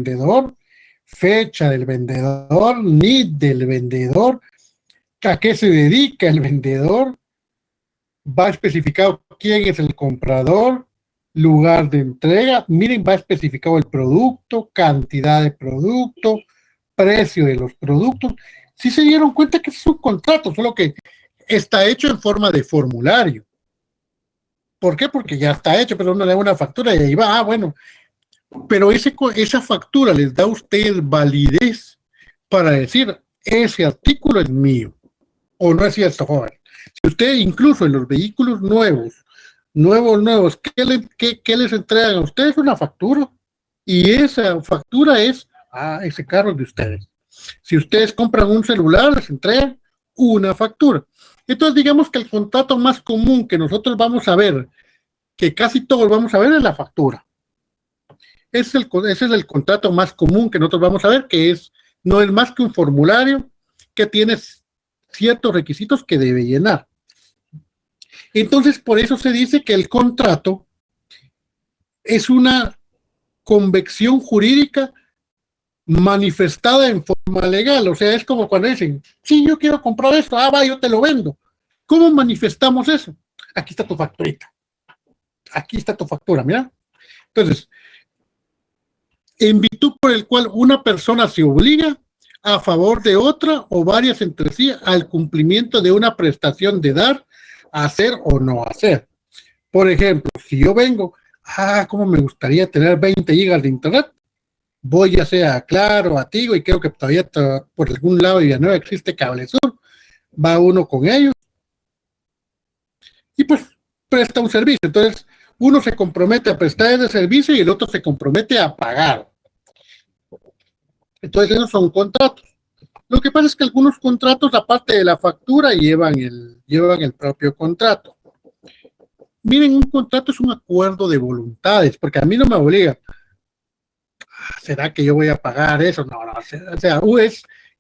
vendedor, fecha del vendedor, NID del vendedor, a qué se dedica el vendedor, va especificado quién es el comprador, lugar de entrega, miren, va especificado el producto, cantidad de producto, precio de los productos. Si se dieron cuenta que es un contrato, solo que está hecho en forma de formulario. ¿Por qué? Porque ya está hecho, pero uno le da una factura y ahí va, bueno, pero esa factura les da a usted validez para decir, ese artículo es mío, o no es cierto, joven. Si usted incluso en los vehículos nuevos, ¿qué les entregan a ustedes? Una factura, y esa factura es, ese carro es de ustedes. Si ustedes compran un celular, les entregan una factura. Entonces, digamos que el contrato más común que nosotros vamos a ver, que casi todos vamos a ver, es la factura. Ese es el contrato más común que nosotros vamos a ver, no es más que un formulario que tiene ciertos requisitos que debe llenar. Entonces, por eso se dice que el contrato es una convicción jurídica manifestada en forma legal. O sea, es como cuando dicen, sí, yo quiero comprar esto, va, yo te lo vendo. ¿Cómo manifestamos eso? Aquí está tu facturita. Aquí está tu factura, mira. Entonces, en virtud por el cual una persona se obliga a favor de otra o varias entre sí al cumplimiento de una prestación de dar, hacer o no hacer. Por ejemplo, si yo vengo, cómo me gustaría tener 20 gigas de internet, voy ya sea a Claro, a Tigo, y creo que todavía por algún lado de Villanueva existe Cable Sur, va uno con ellos y pues presta un servicio. Entonces, uno se compromete a prestar ese servicio y el otro se compromete a pagar. Entonces, esos son contratos. Lo que pasa es que algunos contratos, aparte de la factura, llevan el propio contrato. Miren, un contrato es un acuerdo de voluntades, porque a mí no me obliga. ¿Será que yo voy a pagar eso? No, o sea,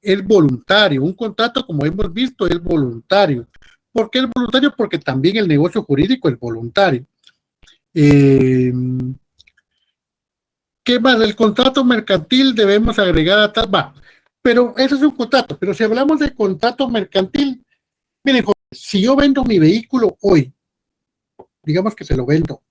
es voluntario. Un contrato, como hemos visto, es voluntario. ¿Por qué es voluntario? Porque también el negocio jurídico es voluntario. ¿Qué más? El contrato mercantil debemos agregar a tal, pero eso es un contrato. Pero si hablamos de contrato mercantil, miren, si yo vendo mi vehículo hoy, digamos que se lo vendo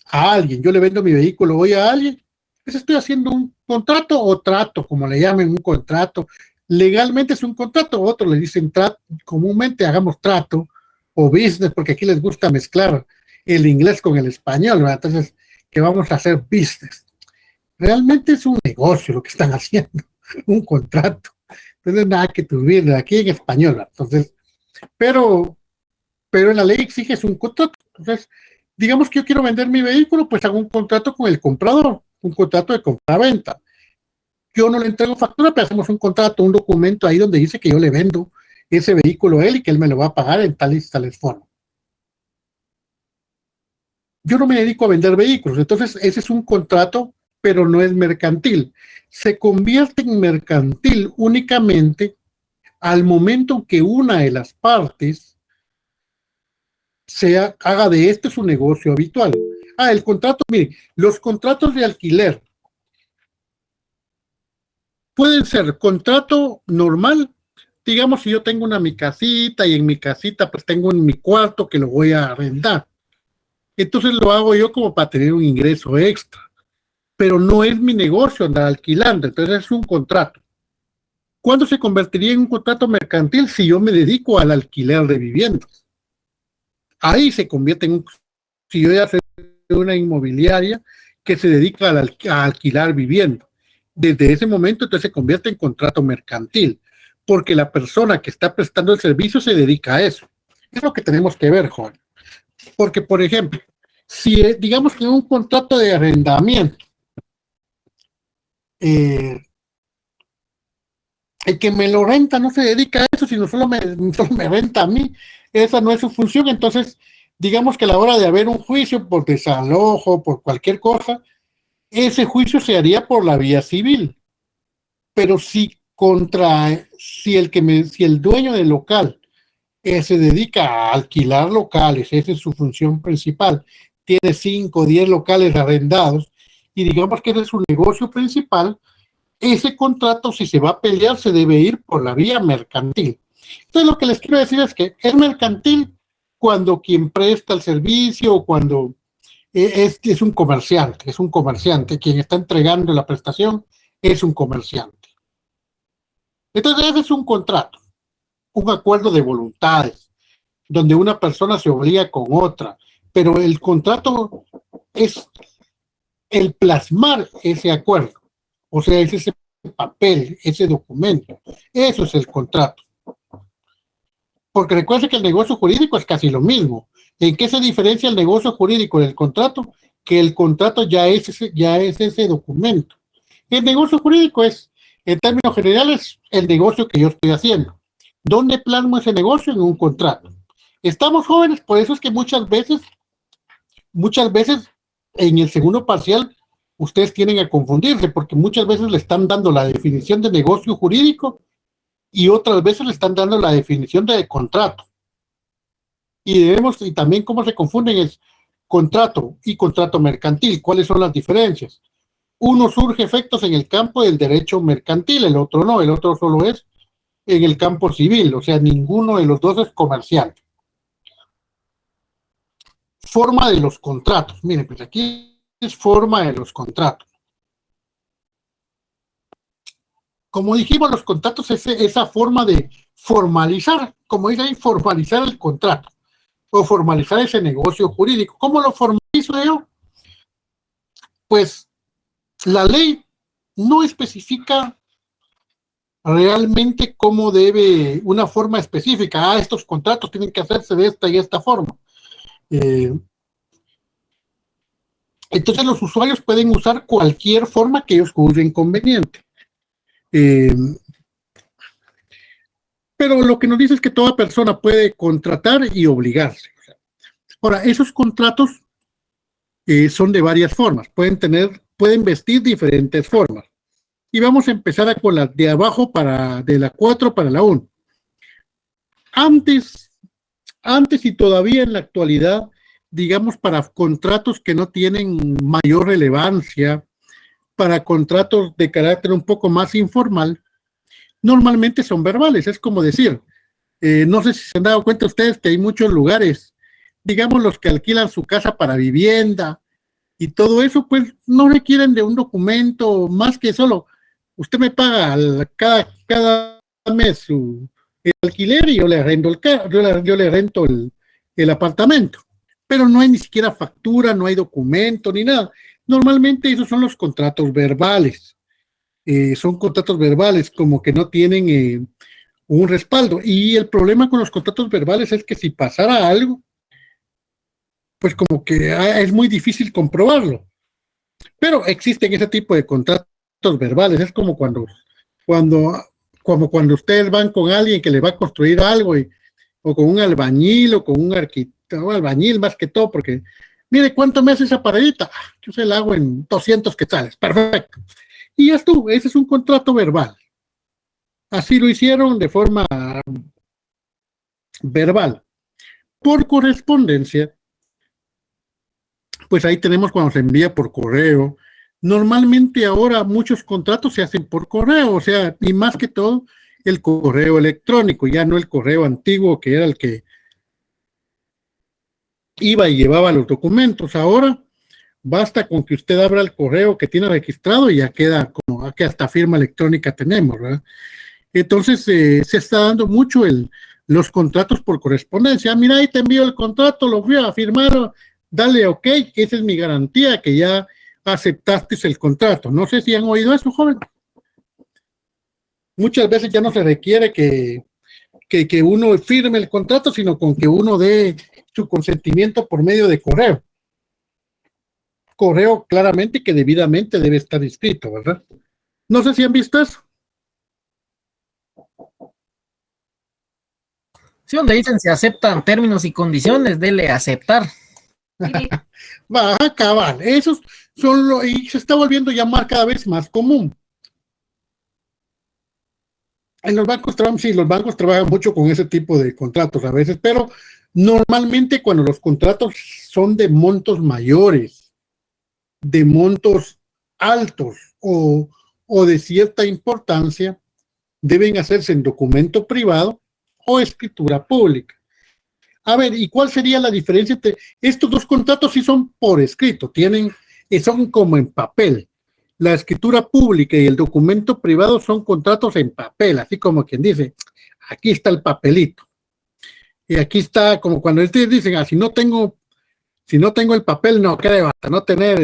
a alguien, yo le vendo mi vehículo hoy a alguien, pues estoy haciendo un contrato o trato, como le llamen, un contrato. Legalmente es un contrato, otros le dicen trato, comúnmente hagamos trato o business, porque aquí les gusta mezclar el inglés con el español, ¿verdad? Entonces, que vamos a hacer business. Realmente es un negocio lo que están haciendo, un contrato. Entonces, nada que tuviera aquí en español, ¿verdad? Entonces, pero en la ley exige un contrato. Entonces, digamos que yo quiero vender mi vehículo, pues hago un contrato con el comprador, un contrato de compra-venta. Yo no le entrego factura, pero hacemos un contrato, un documento ahí donde dice que yo le vendo ese vehículo a él y que él me lo va a pagar en tales formas. Yo no me dedico a vender vehículos, entonces ese es un contrato, pero no es mercantil. Se convierte en mercantil únicamente al momento que una de las partes haga de este su negocio habitual. El contrato, mire, los contratos de alquiler pueden ser contrato normal. Digamos, si yo tengo mi casita y en mi casita pues tengo en mi cuarto que lo voy a arrendar. Entonces lo hago yo como para tener un ingreso extra. Pero no es mi negocio andar alquilando, entonces es un contrato. ¿Cuándo se convertiría en un contrato mercantil? Si yo me dedico al alquiler de viviendas. Ahí se convierte en si yo ya soy una inmobiliaria que se dedica a alquilar viviendas. Desde ese momento entonces se convierte en contrato mercantil, porque la persona que está prestando el servicio se dedica a eso. Es lo que tenemos que ver, joven. Porque, por ejemplo, si digamos que un contrato de arrendamiento, el que me lo renta no se dedica a eso, sino solo me renta a mí, esa no es su función. Entonces, digamos que a la hora de haber un juicio por desalojo, por cualquier cosa, ese juicio se haría por la vía civil. Pero si el dueño del local se dedica a alquilar locales, esa es su función principal, tiene 5 o 10 locales arrendados, y digamos que ese es su negocio principal, ese contrato, si se va a pelear, se debe ir por la vía mercantil. Entonces, lo que les quiero decir es que es mercantil cuando quien presta el servicio o cuando es un comerciante, quien está entregando la prestación es un comerciante. Entonces, ese es un contrato, un acuerdo de voluntades, donde una persona se obliga con otra, pero el contrato es el plasmar ese acuerdo, o sea, es ese papel, ese documento, eso es el contrato. Porque recuerden que el negocio jurídico es casi lo mismo. ¿En qué se diferencia el negocio jurídico del contrato? Que el contrato ya es ese documento. El negocio jurídico es, en términos generales, el negocio que yo estoy haciendo. ¿Dónde plasmo ese negocio? En un contrato. Estamos jóvenes, por eso es que muchas veces en el segundo parcial ustedes tienen a confundirse, porque muchas veces le están dando la definición de negocio jurídico y otras veces le están dando la definición de contrato. Y también cómo se confunden es contrato y contrato mercantil. ¿Cuáles son las diferencias? Uno surge efectos en el campo del derecho mercantil, el otro no, el otro solo es en el campo civil, o sea, ninguno de los dos es comercial. Forma de los contratos. Miren, pues aquí es forma de los contratos. Como dijimos, los contratos es esa forma de formalizar, como dice ahí, formalizar el contrato o formalizar ese negocio jurídico. ¿Cómo lo formalizo yo? Pues la ley no especifica realmente cómo debe, una forma específica. Estos contratos tienen que hacerse de esta y esta forma. Entonces los usuarios pueden usar cualquier forma que ellos juzguen conveniente. Pero lo que nos dice es que toda persona puede contratar y obligarse. Ahora, esos contratos son de varias formas, pueden vestir diferentes formas. Y vamos a empezar con las de abajo, de la 4 para la 1. Antes y todavía en la actualidad, digamos, para contratos que no tienen mayor relevancia, para contratos de carácter un poco más informal, normalmente son verbales. Es como decir, no sé si se han dado cuenta ustedes que hay muchos lugares, digamos, los que alquilan su casa para vivienda y todo eso, pues no requieren de un documento más que solo usted me paga cada mes el alquiler y yo le rento yo le rento el apartamento, pero no hay ni siquiera factura, no hay documento ni nada. Normalmente esos son los contratos verbales. Son contratos verbales como que no tienen un respaldo. Y el problema con los contratos verbales es que si pasara algo, pues como que es muy difícil comprobarlo. Pero existen ese tipo de contratos verbales. Es como cuando ustedes van con alguien que le va a construir algo o con un albañil o con un arquitecto, albañil más que todo, porque mire cuánto me hace esa paredita, yo se la hago en 200 quetzales, perfecto. Y ya estuvo, ese es un contrato verbal. Así lo hicieron de forma verbal. Por correspondencia, pues ahí tenemos cuando se envía por correo. Normalmente ahora muchos contratos se hacen por correo, o sea, y más que todo el correo electrónico, ya no el correo antiguo que era el que iba y llevaba los documentos. Ahora basta con que usted abra el correo que tiene registrado y ya queda como que hasta firma electrónica tenemos, ¿verdad? Entonces se está dando mucho los contratos por correspondencia. Mira, ahí te envío el contrato, lo fui a firmar, dale ok, esa es mi garantía que ya aceptaste el contrato. No sé si han oído eso, joven. Muchas veces ya no se requiere que uno firme el contrato, sino con que uno dé su consentimiento por medio de correo. Correo claramente que debidamente debe estar inscrito, ¿verdad? No sé si han visto eso. Sí, donde dicen se aceptan términos y condiciones, dele aceptar. Va a acabar. Esos y se está volviendo a llamar cada vez más común. En los bancos, sí, los bancos trabajan mucho con ese tipo de contratos a veces, pero normalmente cuando los contratos son de montos mayores, de montos altos o o de cierta importancia deben hacerse en documento privado o escritura pública. A ver, ¿y cuál sería la diferencia entre estos dos contratos? Sí son por escrito, son como en papel. La escritura pública y el documento privado son contratos en papel, así como quien dice, aquí está el papelito. Y aquí está, como cuando ustedes dicen, si no tengo el papel, no creo, hasta no tener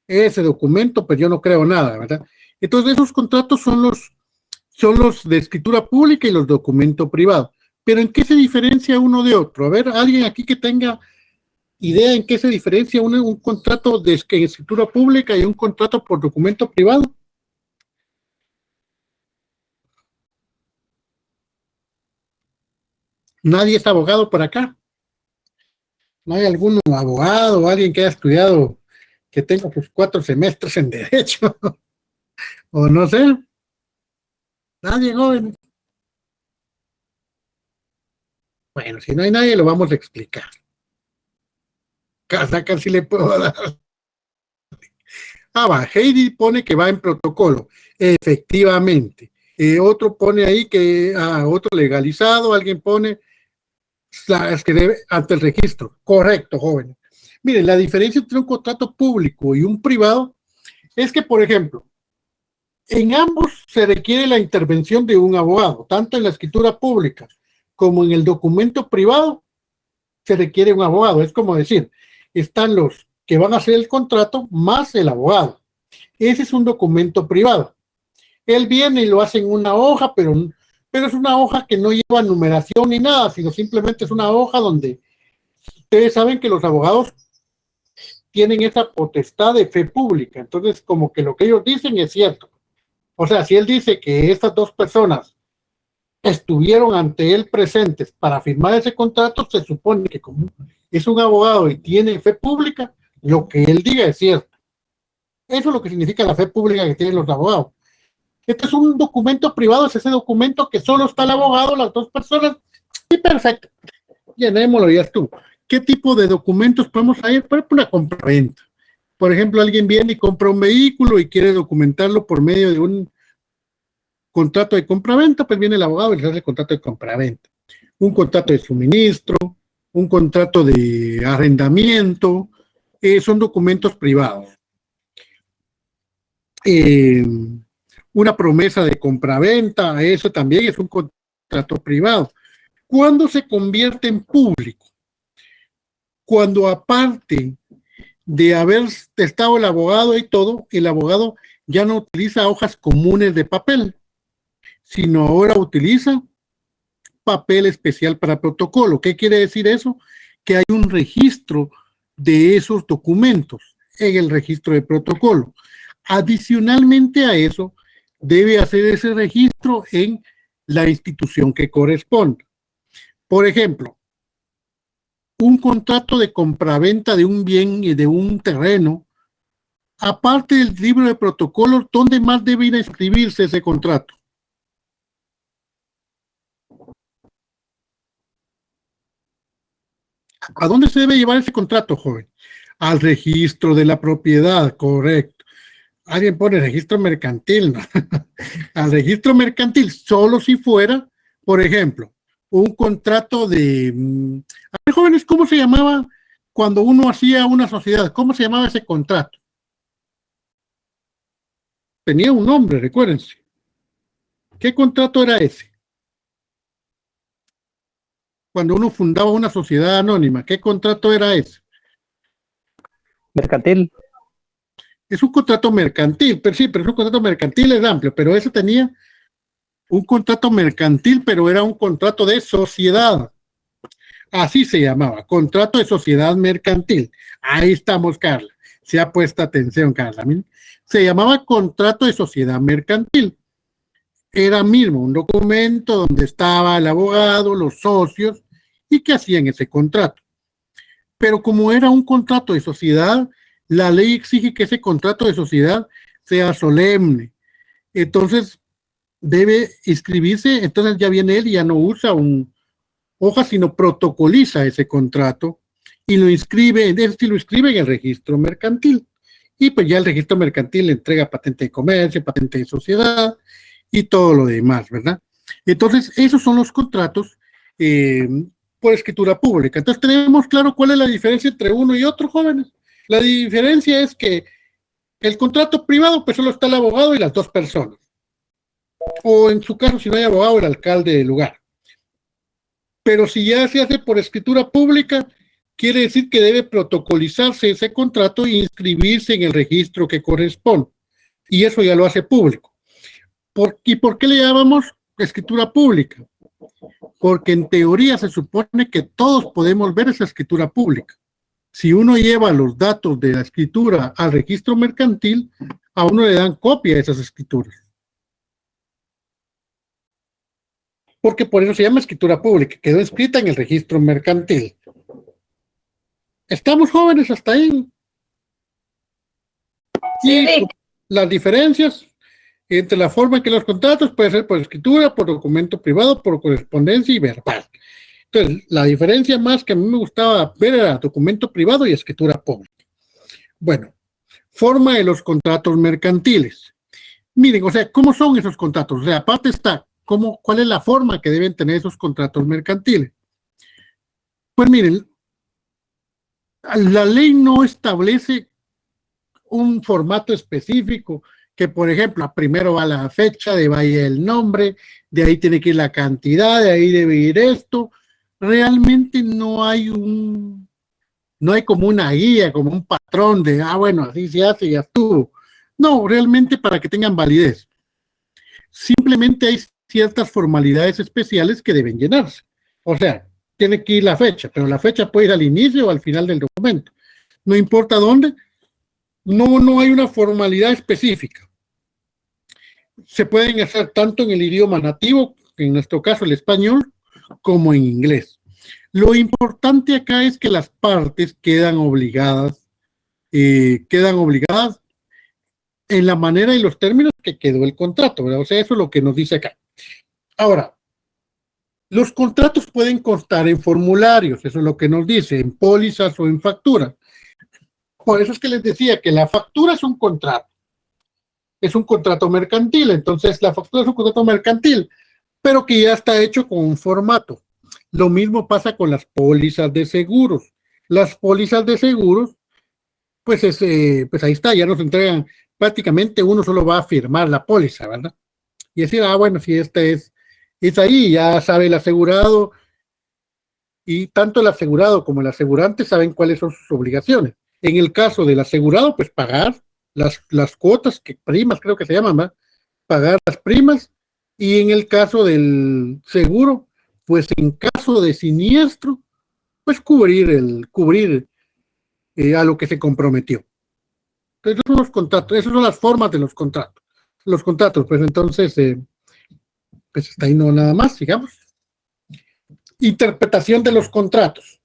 ese documento, pues yo no creo nada, ¿verdad? Entonces esos contratos son los de escritura pública y los documentos privados. Pero ¿en qué se diferencia uno de otro? A ver, alguien aquí que tenga idea en qué se diferencia un contrato de escritura pública y un contrato por documento privado. Nadie es abogado por acá. ¿No hay algún abogado o alguien que haya estudiado, que tenga sus 4 semestres en derecho? O no sé. Nadie, joven. Bueno, si no hay nadie, lo vamos a explicar. Casi le puedo dar. Heidi pone que va en protocolo. Efectivamente. Otro pone ahí que otro legalizado, alguien pone que debe ante el registro. Correcto, jóvenes. Miren, la diferencia entre un contrato público y un privado es que, por ejemplo, en ambos se requiere la intervención de un abogado, tanto en la escritura pública como en el documento privado se requiere un abogado. Es como decir, están los que van a hacer el contrato más el abogado. Ese es un documento privado. Él viene y lo hace en una hoja, pero es una hoja que no lleva numeración ni nada, sino simplemente es una hoja donde ustedes saben que los abogados tienen esa potestad de fe pública. Entonces, como que lo que ellos dicen es cierto. O sea, si él dice que estas dos personas estuvieron ante él presentes para firmar ese contrato, se supone que como es un abogado y tiene fe pública, lo que él diga es cierto. Eso es lo que significa la fe pública que tienen los abogados. Este es un documento privado, es ese documento que solo está el abogado, las dos personas, y perfecto. Llenémoslo, ya estuvo. ¿Qué tipo de documentos podemos ir? Por ejemplo, una compraventa. Por ejemplo, alguien viene y compra un vehículo y quiere documentarlo por medio de un contrato de compraventa, pues viene el abogado y le hace el contrato de compraventa. Un contrato de suministro, un contrato de arrendamiento, son documentos privados. Una promesa de compraventa, eso también es un contrato privado. ¿Cuándo se convierte en público? Cuando aparte de haber testado el abogado y todo, el abogado ya no utiliza hojas comunes de papel, sino ahora utiliza papel especial para protocolo. ¿Qué quiere decir eso? Que hay un registro de esos documentos en el registro de protocolo. Adicionalmente a eso, debe hacer ese registro en la institución que corresponde. Por ejemplo, un contrato de compraventa de un bien y de un terreno, aparte del libro de protocolos, ¿dónde más debe ir a inscribirse ese contrato? ¿A dónde se debe llevar ese contrato, joven? Al registro de la propiedad, correcto. Alguien pone registro mercantil, ¿no? Al registro mercantil, solo si fuera, por ejemplo, un contrato de... A ver, jóvenes, ¿cómo se llamaba cuando uno hacía una sociedad? ¿Cómo se llamaba ese contrato? Tenía un nombre, recuérdense. ¿Qué contrato era ese? Cuando uno fundaba una sociedad anónima, ¿qué contrato era ese? Mercantil. Es un contrato mercantil, pero sí, pero es un contrato mercantil, es amplio, pero ese tenía un contrato mercantil, pero era un contrato de sociedad. Así se llamaba, contrato de sociedad mercantil. Ahí estamos, Carla. Se ha puesto atención, Carla. Se llamaba contrato de sociedad mercantil. Era mismo un documento donde estaba el abogado, los socios y que hacían ese contrato. Pero como era un contrato de sociedad, la ley exige que ese contrato de sociedad sea solemne. Entonces, debe inscribirse, entonces ya viene él y ya no usa un hoja, sino protocoliza ese contrato y lo inscribe, lo inscribe en el registro mercantil. y pues ya el registro mercantil le entrega patente de comercio, patente de sociedad y todo lo demás, ¿verdad? Entonces, esos son los contratos por escritura pública. Entonces, tenemos claro cuál es la diferencia entre uno y otro, jóvenes. La diferencia es que el contrato privado, pues solo está el abogado y las dos personas. O en su caso, si no hay abogado, el alcalde del lugar. Pero si ya se hace por escritura pública, quiere decir que debe protocolizarse ese contrato e inscribirse en el registro que corresponde. Y eso ya lo hace público. ¿Y por qué le llamamos escritura pública? Porque en teoría se supone que todos podemos ver esa escritura pública. Si uno lleva los datos de la escritura al registro mercantil, a uno le dan copia de esas escrituras. Porque por eso se llama escritura pública, quedó escrita en el registro mercantil. ¿Estamos jóvenes hasta ahí? Sí, Y las diferencias entre la forma en que los contratos puede ser por escritura, por documento privado, por correspondencia y verbal. Entonces, la diferencia más que a mí me gustaba ver era documento privado y escritura pública. Bueno, forma de los contratos mercantiles. Miren, o sea, ¿cómo son esos contratos? O sea, aparte está, ¿cuál es la forma que deben tener esos contratos mercantiles? Pues miren, la ley no establece un formato específico que, por ejemplo, primero va la fecha, de ahí el nombre, de ahí tiene que ir la cantidad, de ahí debe ir esto. Realmente no hay como una guía, como un patrón de, bueno, así se hace y ya estuvo. No, realmente para que tengan validez. Simplemente hay ciertas formalidades especiales que deben llenarse. O sea, tiene que ir la fecha, pero la fecha puede ir al inicio o al final del documento. No importa dónde, no hay una formalidad específica. Se pueden hacer tanto en el idioma nativo, en nuestro caso el español, como en inglés. Lo importante acá es que las partes quedan obligadas en la manera y los términos que quedó el contrato, ¿verdad? O sea, eso es lo que nos dice acá. Ahora, los contratos pueden constar en formularios, eso es lo que nos dice, en pólizas o en factura. Por eso es que les decía que la factura es un contrato mercantil, entonces la factura es un contrato mercantil, pero que ya está hecho con un formato. Lo mismo pasa con las pólizas de seguros. Las pólizas de seguros, pues ahí está, ya nos entregan, prácticamente uno solo va a firmar la póliza, ¿verdad? Y decir, bueno, si este es ahí, ya sabe el asegurado, y tanto el asegurado como el asegurante saben cuáles son sus obligaciones. En el caso del asegurado, pues pagar las cuotas, primas creo que se llaman, ¿verdad? Pagar las primas, y en el caso del seguro, pues en caso de siniestro, pues cubrir a lo que se comprometió. Entonces, esos son los contratos, esas son las formas de los contratos. Los contratos, pues entonces, pues está ahí no nada más, digamos. Interpretación de los contratos.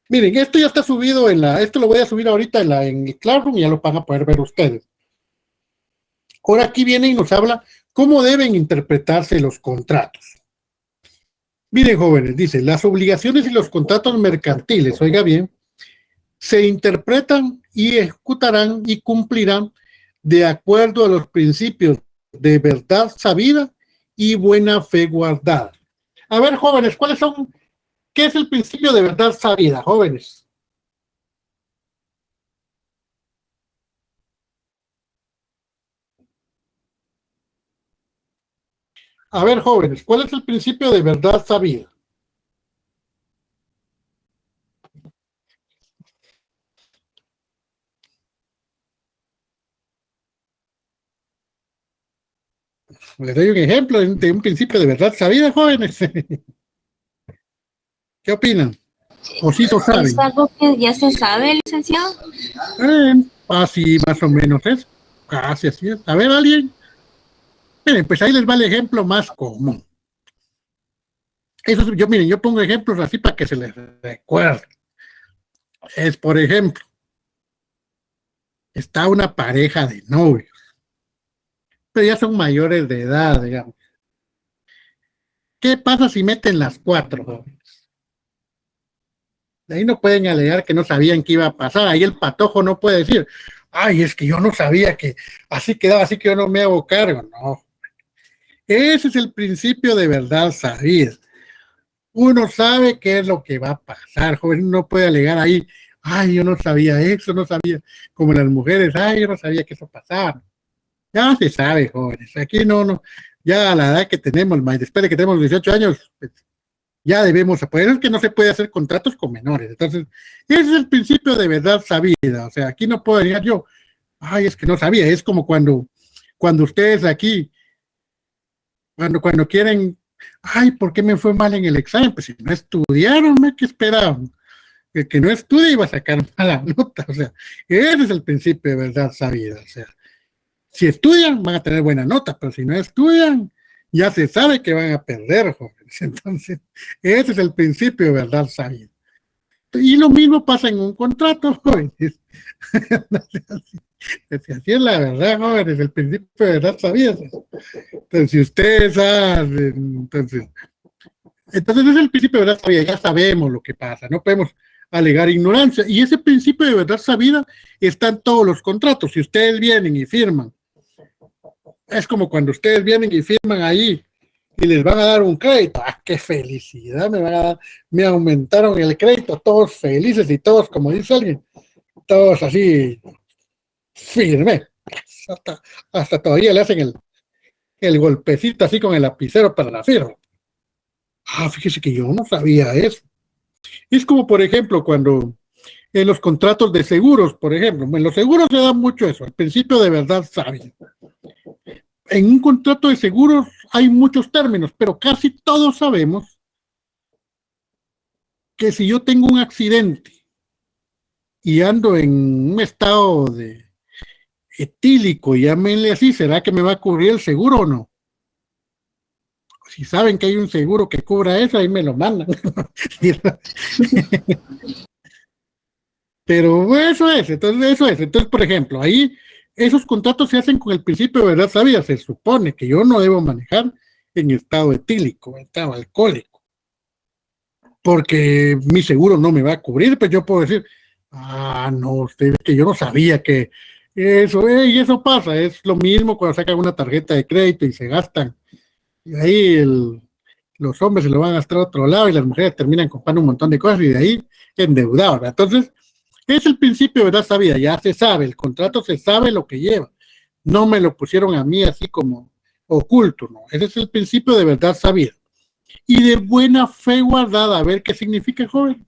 Miren, esto ya está subido esto lo voy a subir ahorita en el Classroom y ya lo van a poder ver ustedes. Ahora aquí viene y nos habla cómo deben interpretarse los contratos. Miren, jóvenes, dice, las obligaciones y los contratos mercantiles, oiga bien, se interpretan y ejecutarán y cumplirán de acuerdo a los principios de verdad sabida y buena fe guardada. A ver, jóvenes, ¿qué es el principio de verdad sabida, jóvenes? A ver, jóvenes, ¿cuál es el principio de verdad sabida? Les doy un ejemplo de un principio de verdad sabida, jóvenes. ¿Qué opinan? ¿O sí lo saben? ¿Es algo que ya se sabe, licenciado? Así más o menos es. Casi así es. A ver, ¿alguien? Miren, pues ahí les va el ejemplo más común. Miren, yo pongo ejemplos así para que se les recuerde. Es, por ejemplo, está una pareja de novios, pero ya son mayores de edad, digamos. ¿Qué pasa si meten las 4, jóvenes? De ahí no pueden alegar que no sabían qué iba a pasar. Ahí el patojo no puede decir, Ay, es que yo no sabía que así quedaba, así que yo no me hago cargo. No, ese es el principio de verdad sabida. Uno sabe qué es lo que va a pasar, joven, no puede alegar ahí, ay, yo no sabía eso, no sabía, como las mujeres, ay, yo no sabía que eso pasaba. Ya se sabe, jóvenes, aquí no, ya a la edad que tenemos, después de que tenemos 18 años, pues, ya debemos, por eso es que no se puede hacer contratos con menores. Entonces, ese es el principio de verdad sabida, o sea, aquí no puedo decir yo, ay, es que no sabía, es como cuando ustedes aquí, cuando quieren, ay, ¿por qué me fue mal en el examen? Pues si no estudiaron, ¿qué esperaban? El que no estudia iba a sacar mala nota, o sea, ese es el principio de verdad sabida, o sea, si estudian van a tener buena nota, pero si no estudian, ya se sabe que van a perder, jóvenes. Entonces, ese es el principio de verdad sabida. Y lo mismo pasa en un contrato, jóvenes. Así es la verdad, jóvenes, el principio de verdad sabida. Entonces, si ustedes saben, entonces es el principio de verdad sabida, ya sabemos lo que pasa, no podemos alegar ignorancia. Y ese principio de verdad sabida está en todos los contratos. Si ustedes vienen y firman, es como cuando ustedes vienen y firman ahí y les van a dar un crédito. ¡Ah, qué felicidad! Me van a dar, me aumentaron el crédito, todos felices y todos, como dice alguien, todos así firme. Hasta todavía le hacen el golpecito así con el lapicero para la firma. Ah, fíjese que yo no sabía eso. Es como, por ejemplo, cuando en los contratos de seguros, por ejemplo, en los seguros se da mucho eso, al principio de verdad saben. En un contrato de seguros hay muchos términos, pero casi todos sabemos que si yo tengo un accidente y ando en un estado de etílico, llámenle así, ¿será que me va a cubrir el seguro o no? Si saben que hay un seguro que cubra eso, ahí me lo mandan. Pero eso es, entonces eso es. Entonces, por ejemplo, ahí esos contratos se hacen con el principio de verdad sabida. Se supone que yo no debo manejar en estado etílico, en estado alcohólico, porque mi seguro no me va a cubrir, pues yo puedo decir, ah, no, usted, que yo no sabía que eso, y eso pasa, es lo mismo cuando sacan una tarjeta de crédito y se gastan, y ahí los hombres se lo van a gastar a otro lado y las mujeres terminan comprando un montón de cosas y de ahí endeudados. Entonces, es el principio de verdad sabida, ya se sabe, el contrato se sabe lo que lleva, no me lo pusieron a mí así como oculto, ¿no? Ese es el principio de verdad sabida. Y de buena fe guardada, a ver qué significa, joven.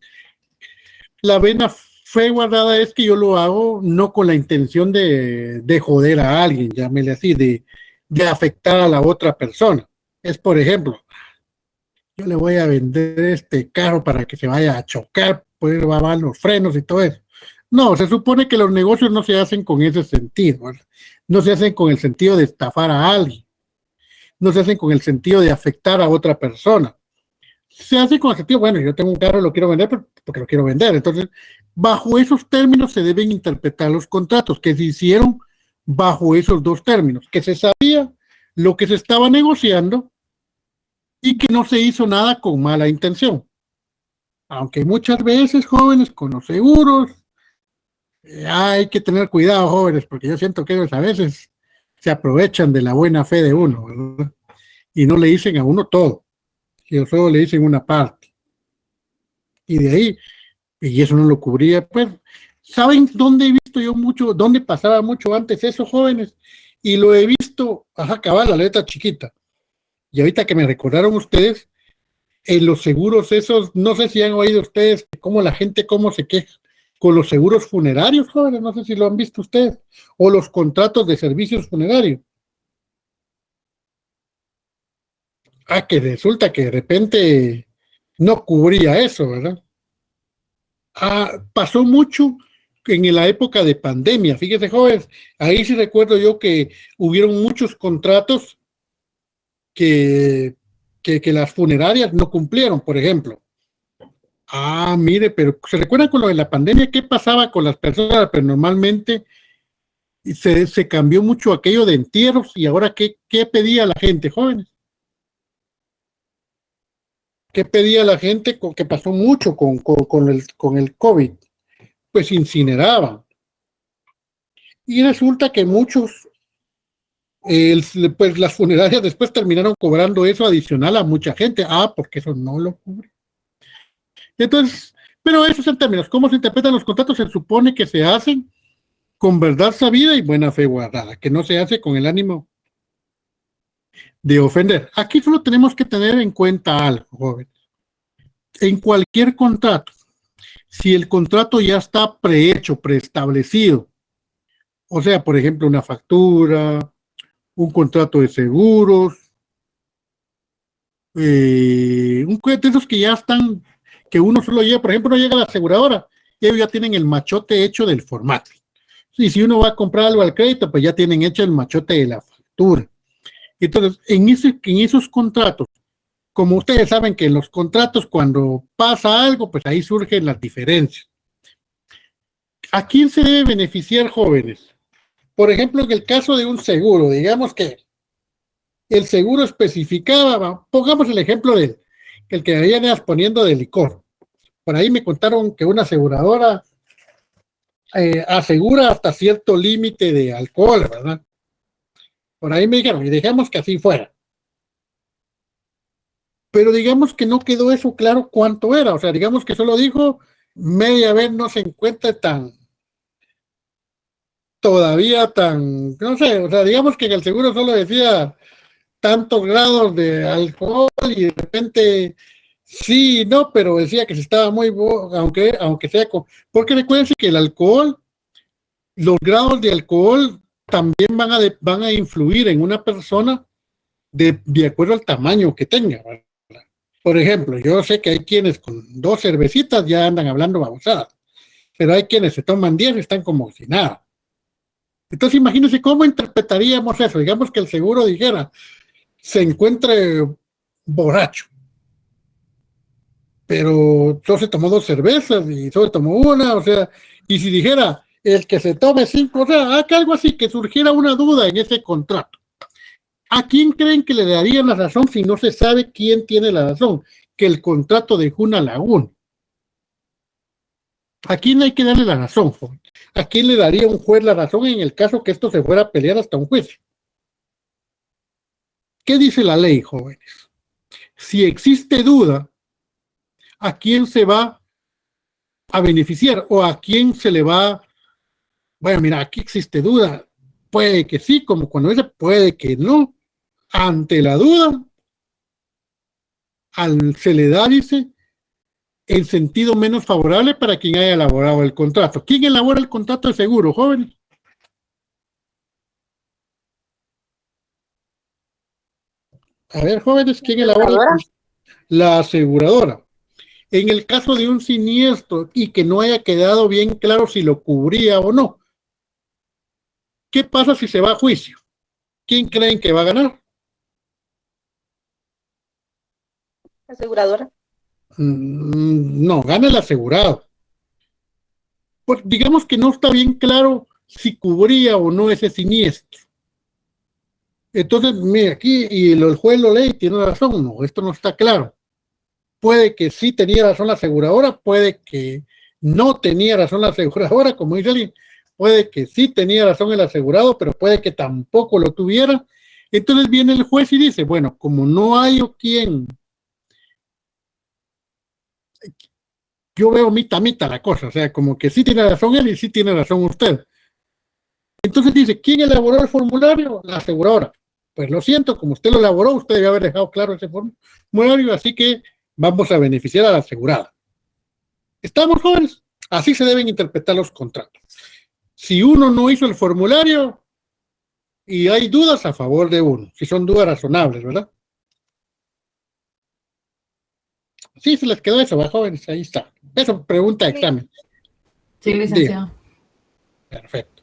La buena fe guardada es que yo lo hago no con la intención de joder a alguien, llámele así, de afectar a la otra persona. Es, por ejemplo, yo le voy a vender este carro para que se vaya a chocar, pues va a bajar los frenos y todo eso. No, se supone que los negocios no se hacen con ese sentido, ¿verdad? No se hacen con el sentido de estafar a alguien, no se hacen con el sentido de afectar a otra persona. Se hace con el sentido, bueno, yo tengo un carro, lo quiero vender porque lo quiero vender. Entonces, bajo esos términos se deben interpretar los contratos que se hicieron bajo esos dos términos, que se sabía lo que se estaba negociando y que no se hizo nada con mala intención. Aunque muchas veces, jóvenes, con los seguros, hay que tener cuidado, jóvenes, porque yo siento que ellos a veces se aprovechan de la buena fe de uno, ¿verdad? Y no le dicen a uno todo, sino solo le dicen una parte. Y de ahí, y eso no lo cubría, pues, ¿saben dónde he visto yo mucho, dónde pasaba mucho antes eso, jóvenes? Y lo he visto, ajá, cabal, la letra chiquita. Y ahorita que me recordaron ustedes, en los seguros esos, no sé si han oído ustedes cómo la gente, cómo se queja con los seguros funerarios, jóvenes, no sé si lo han visto ustedes, o los contratos de servicios funerarios. Ah, que resulta que de repente no cubría eso, ¿verdad? Ah, pasó mucho en la época de pandemia, fíjese, jóvenes, ahí sí recuerdo yo que hubieron muchos contratos que, que las funerarias no cumplieron, por ejemplo. Ah, mire, pero ¿se recuerdan con lo de la pandemia? ¿Qué pasaba con las personas? Pero normalmente se cambió mucho aquello de entierros y ahora ¿qué pedía la gente, jóvenes? ¿Qué pedía la gente? Que pasó mucho con el COVID. Pues incineraban. Y resulta que muchos, pues las funerarias después terminaron cobrando eso adicional a mucha gente. Porque eso no lo cubre. Entonces, pero esos en términos, ¿cómo se interpretan los contratos? Se supone que se hacen con verdad sabida y buena fe guardada, que no se hace con el ánimo de ofender. Aquí solo tenemos que tener en cuenta algo, jóvenes. En cualquier contrato, si el contrato ya está prehecho, preestablecido, o sea, por ejemplo, una factura, un contrato de seguros, de esos que ya están, que uno solo llega, por ejemplo, no llega a la aseguradora, ellos ya tienen el machote hecho del formato. Y si uno va a comprar algo al crédito, pues ya tienen hecho el machote de la factura. Entonces, en esos contratos, como ustedes saben que en los contratos cuando pasa algo, pues ahí surgen las diferencias. ¿A quién se debe beneficiar, jóvenes? Por ejemplo, en el caso de un seguro, digamos que el seguro especificaba, pongamos el ejemplo del el que venías poniendo de licor. Por ahí me contaron que una aseguradora asegura hasta cierto límite de alcohol, ¿verdad? Por ahí me dijeron, y dejemos que así fuera. Pero digamos que no quedó eso claro cuánto era, o sea, digamos que solo dijo media vez no se encuentra todavía tan, no sé, o sea, digamos que en el seguro solo decía tantos grados de alcohol y de repente sí, no, pero decía que se estaba muy, aunque sea, porque recuerden que el alcohol, los grados de alcohol también van a influir en una persona de acuerdo al tamaño que tenga, ¿verdad? Por ejemplo, yo sé que hay quienes con 2 cervecitas ya andan hablando babosadas, pero hay quienes se toman 10 y están como si nada. Entonces, imagínense cómo interpretaríamos eso. Digamos que el seguro dijera, se encuentre borracho, pero solo se tomó 2 cervezas y solo tomó una, o sea, y si dijera, el que se tome 5, o sea, que algo así, que surgiera una duda en ese contrato. ¿A quién creen que le darían la razón si no se sabe quién tiene la razón? Que el contrato dejó una laguna. ¿A quién hay que darle la razón, joven? ¿A quién le daría un juez la razón en el caso que esto se fuera a pelear hasta un juicio? ¿Qué dice la ley, jóvenes? Si existe duda, ¿a quién se va a beneficiar o a quién se le va? Bueno, mira, aquí existe duda. Puede que sí, como cuando dice puede que no. Ante la duda, se le da, dice, el sentido menos favorable para quien haya elaborado el contrato. ¿Quién elabora el contrato de seguro, jóvenes? A ver, jóvenes, ¿quién elabora? La aseguradora. En el caso de un siniestro y que no haya quedado bien claro si lo cubría o no, ¿qué pasa si se va a juicio? ¿Quién creen que va a ganar? Aseguradora. No, gana el asegurado. Pues digamos que no está bien claro si cubría o no ese siniestro. Entonces, mire, aquí, y el juez lo lee y tiene razón, no, esto no está claro. Puede que sí tenía razón la aseguradora, puede que no tenía razón la aseguradora, como dice alguien, puede que sí tenía razón el asegurado, pero puede que tampoco lo tuviera. Entonces viene el juez y dice, bueno, como no hay o quien, yo veo mitad la cosa, o sea, como que sí tiene razón él y sí tiene razón usted. Entonces dice, ¿quién elaboró el formulario? La aseguradora. Pues lo siento, como usted lo elaboró, usted debe haber dejado claro ese formulario, así que vamos a beneficiar a la asegurada. ¿Estamos, jóvenes? Así se deben interpretar los contratos. Si uno no hizo el formulario y hay dudas a favor de uno, si son dudas razonables, ¿verdad? Sí, se les quedó eso, ¿va, jóvenes? Ahí está. Eso, pregunta de examen. Sí, licenciado. Bien. Perfecto.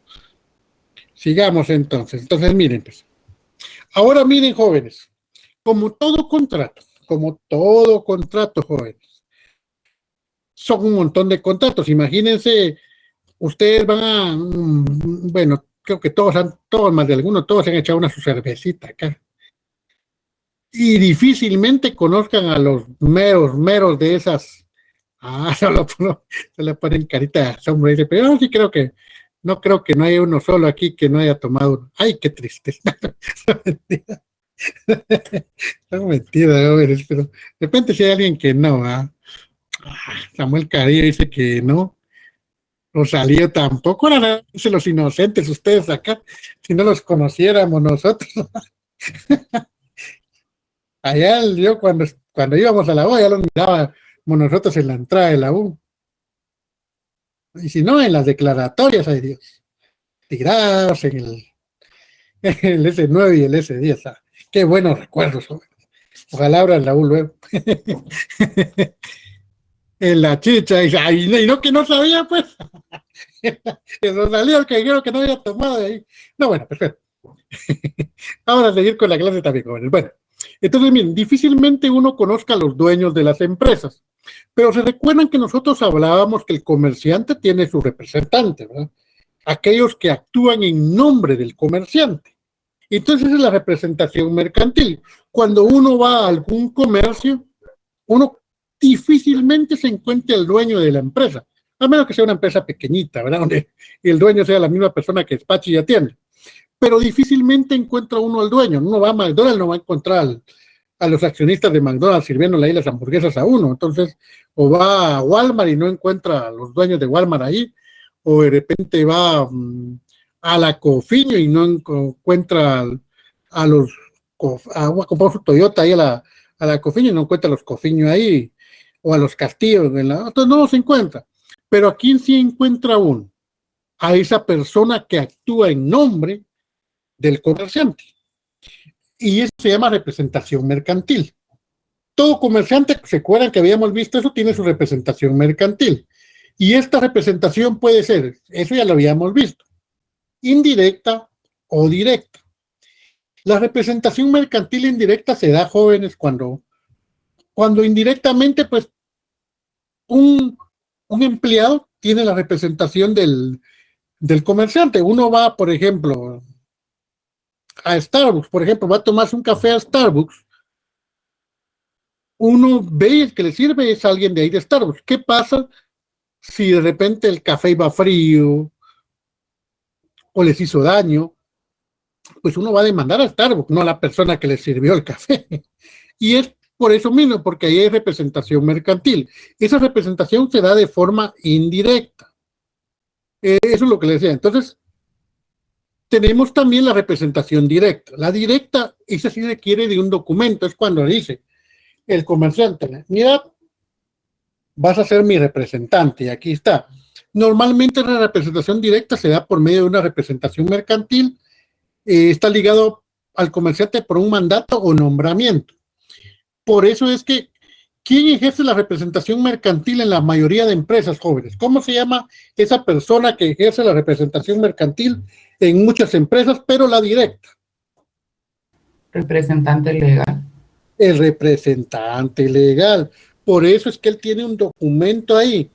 Sigamos entonces. Entonces, miren, pues. Ahora miren, jóvenes, como todo contrato, jóvenes, son un montón de contratos. Imagínense, ustedes van a, bueno, creo que todos más de algunos, todos se han echado una su cervecita acá. Y difícilmente conozcan a los meros de esas. Se le ponen carita de asombro y dice, pero yo sí creo que no creo que no haya uno solo aquí que no haya tomado uno. Ay, qué tristeza. Son mentiras, jóvenes, pero de repente si hay alguien que no, Samuel Carrillo dice que no. Rosalío tampoco, eran los inocentes ustedes acá, si no los conociéramos nosotros. Allá yo cuando íbamos a la U, ya los mirábamos nosotros en la entrada de la U. Y si no, en las declaratorias, ay Dios, tirados en el S9 y el S10. Qué buenos recuerdos, jóvenes. Ojalá abran la U luego. En la chicha, y no que no sabía, pues. Eso salió que dijeron que no había tomado de ahí. No, bueno, perfecto. Vamos a seguir con la clase también, jóvenes. Bueno, entonces, miren, difícilmente uno conozca a los dueños de las empresas, pero se recuerdan que nosotros hablábamos que el comerciante tiene su representante, ¿verdad? Aquellos que actúan en nombre del comerciante. Entonces es la representación mercantil. Cuando uno va a algún comercio, uno difícilmente se encuentra el dueño de la empresa, a menos que sea una empresa pequeñita, ¿verdad? Donde el dueño sea la misma persona que despacha y atiende. Pero difícilmente encuentra uno al dueño. Uno va a McDonald's, no va a encontrar a los accionistas de McDonald's sirviéndole ahí las hamburguesas a uno. Entonces, o va a Walmart y no encuentra a los dueños de Walmart ahí, o de repente va a la Cofiño y no encuentra a los, a comprar su Toyota ahí a la Cofiño y no encuentra a los Cofiño ahí, o a los Castillos, entonces no los encuentra. Pero aquí sí encuentra uno, a esa persona que actúa en nombre del comerciante. Y eso se llama representación mercantil. Todo comerciante, ¿se acuerdan que habíamos visto eso? Tiene su representación mercantil. Y esta representación puede ser, eso ya lo habíamos visto, indirecta o directa. La representación mercantil indirecta se da, jóvenes, cuando indirectamente, pues, un empleado tiene la representación del comerciante. Uno va, por ejemplo, a Starbucks, por ejemplo, va a tomarse un café a Starbucks. Uno ve el que le sirve es alguien de ahí de Starbucks. ¿Qué pasa si de repente el café iba frío o les hizo daño? Pues uno va a demandar a Starbucks, no a la persona que le sirvió el café. Y es por eso mismo, porque ahí hay representación mercantil. Esa representación se da de forma indirecta. Eso es lo que les decía. Entonces, tenemos también la representación directa. La directa, esa sí requiere de un documento. Es cuando dice el comerciante, mira, vas a ser mi representante, y aquí está. Normalmente la representación directa se da por medio de una representación mercantil. Está ligado al comerciante por un mandato o nombramiento. Por eso es que, ¿quién ejerce la representación mercantil en la mayoría de empresas, jóvenes? ¿Cómo se llama esa persona que ejerce la representación mercantil en muchas empresas, pero la directa? Representante legal. El representante legal. Por eso es que él tiene un documento ahí.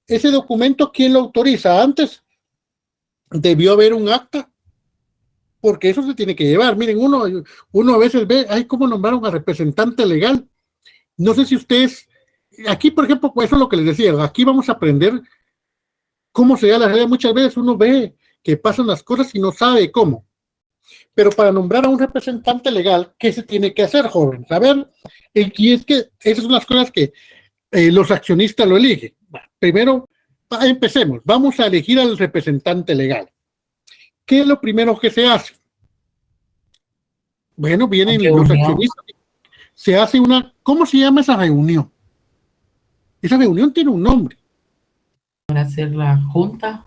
Ese documento, ¿quién lo autoriza? Antes debió haber un acta, porque eso se tiene que llevar. Miren, uno a veces ve, ay, ¿cómo nombraron a representante legal? No sé si ustedes, aquí por ejemplo, pues eso es lo que les decía, aquí vamos a aprender cómo se da la realidad. Muchas veces uno ve que pasan las cosas y no sabe cómo. Pero para nombrar a un representante legal, ¿qué se tiene que hacer, jóvenes? A ver, y es que esas son las cosas que los accionistas lo eligen. Bueno, primero, empecemos. Vamos a elegir al representante legal. ¿Qué es lo primero que se hace? Bueno, vienen los accionistas. Se hace ¿cómo se llama esa reunión? Esa reunión tiene un nombre. Para hacer la junta,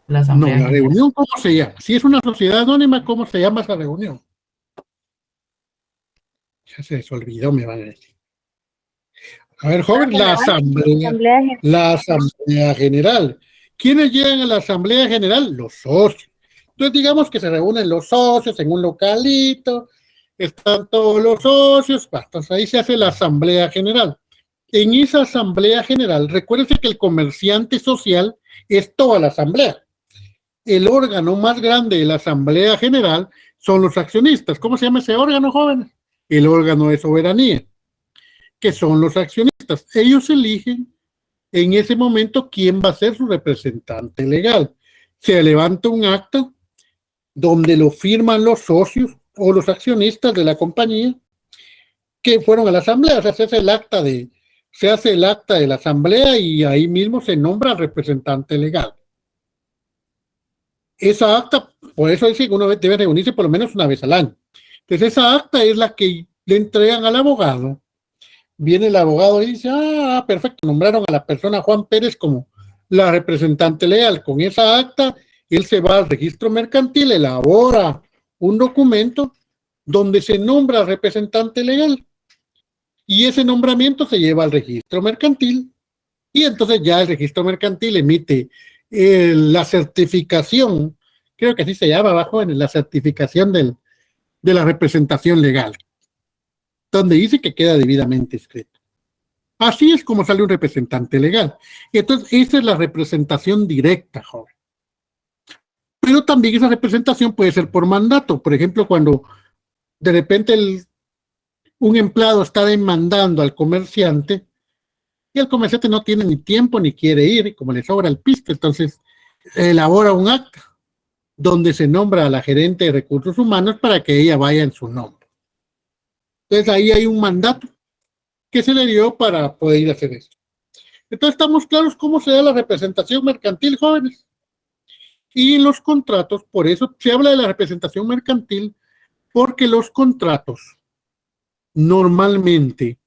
la No, asamblea. la reunión, ¿cómo se llama? Si es una sociedad anónima, ¿cómo se llama esa reunión? Ya se les olvidó, me van a decir. A ver, joven, la asamblea general. ¿Quiénes llegan a la asamblea general? Los socios. Entonces, digamos que se reúnen los socios en un localito, están todos los socios, entonces ahí se hace la asamblea general. En esa asamblea general, recuérdense que el comerciante social es toda la asamblea. El órgano más grande de la asamblea general son los accionistas. ¿Cómo se llama ese órgano, jóvenes? El órgano de soberanía, que son los accionistas. Ellos eligen en ese momento quién va a ser su representante legal. se levanta un acta donde lo firman los socios o los accionistas de la compañía que fueron a la asamblea. O sea, se hace el acta de la asamblea y ahí mismo se nombra al representante legal. Esa acta, por eso dice que uno debe reunirse por lo menos una vez al año. Entonces esa acta es la que le entregan al abogado. Viene el abogado y dice, perfecto, nombraron a la persona Juan Pérez como la representante legal. Con esa acta, él se va al registro mercantil, elabora un documento donde se nombra al representante legal. Y ese nombramiento se lleva al registro mercantil. Y entonces ya el registro mercantil emite la certificación, creo que así se llama abajo, en la certificación de la representación legal, donde dice que queda debidamente escrito. Así es como sale un representante legal. Entonces, esa es la representación directa, joven. Pero también esa representación puede ser por mandato. Por ejemplo, cuando de repente un empleado está demandando al comerciante y el comerciante no tiene ni tiempo ni quiere ir, y como le sobra el pisto, entonces elabora un acta donde se nombra a la gerente de recursos humanos para que ella vaya en su nombre. Entonces ahí hay un mandato que se le dio para poder ir a hacer esto. Entonces estamos claros cómo se da la representación mercantil, jóvenes. Y los contratos, por eso se habla de la representación mercantil, porque los contratos, normalmente,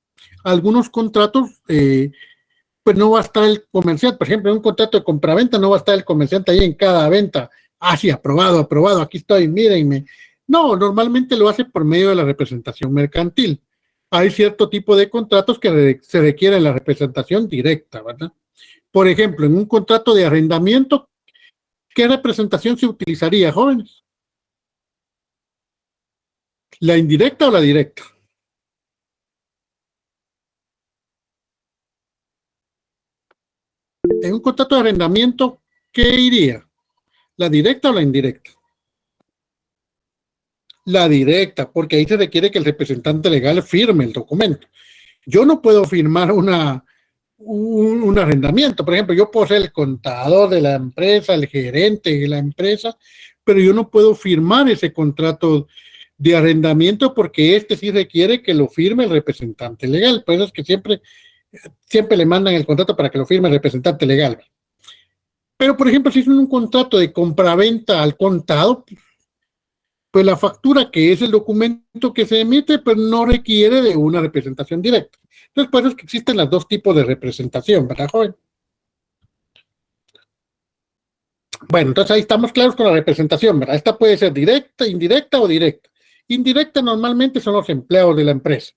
algunos contratos, pues no va a estar el comerciante. Por ejemplo, en un contrato de compraventa no va a estar el comerciante ahí en cada venta. Sí, aprobado, aquí estoy, mírenme. No, normalmente lo hace por medio de la representación mercantil. Hay cierto tipo de contratos que se requiere la representación directa, ¿verdad? Por ejemplo, en un contrato de arrendamiento, ¿qué representación se utilizaría, jóvenes? ¿La indirecta o la directa? En un contrato de arrendamiento, ¿qué iría? ¿La directa o la indirecta? La directa, porque ahí se requiere que el representante legal firme el documento. Yo no puedo firmar un arrendamiento. Por ejemplo, yo puedo ser el contador de la empresa, el gerente de la empresa, pero yo no puedo firmar ese contrato de arrendamiento porque sí requiere que lo firme el representante legal. Por eso es que siempre le mandan el contrato para que lo firme el representante legal. Pero, por ejemplo, si es un contrato de compraventa al contado, pues la factura, que es el documento que se emite, pues no requiere de una representación directa. Entonces, por eso es que existen los dos tipos de representación, ¿verdad, joven? Bueno, entonces ahí estamos claros con la representación, ¿verdad? Esta puede ser directa, indirecta o directa. Indirecta normalmente son los empleados de la empresa.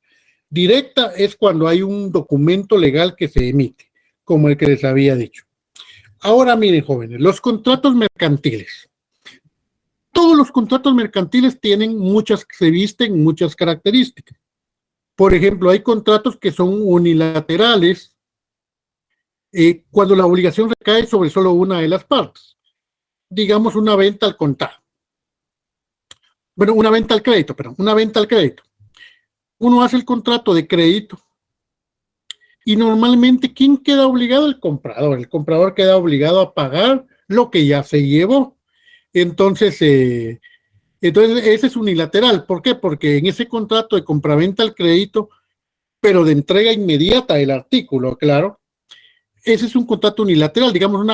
Directa es cuando hay un documento legal que se emite, como el que les había dicho. Ahora miren, jóvenes, los contratos mercantiles. Todos los contratos mercantiles se visten muchas características. Por ejemplo, hay contratos que son unilaterales cuando la obligación recae sobre solo una de las partes. Digamos una venta al contado. Bueno, una venta al crédito. Uno hace el contrato de crédito y normalmente, ¿quién queda obligado? El comprador. El comprador queda obligado a pagar lo que ya se llevó. Entonces, ese es unilateral. ¿Por qué? Porque en ese contrato de compraventa al crédito, pero de entrega inmediata del artículo, claro, ese es un contrato unilateral, digamos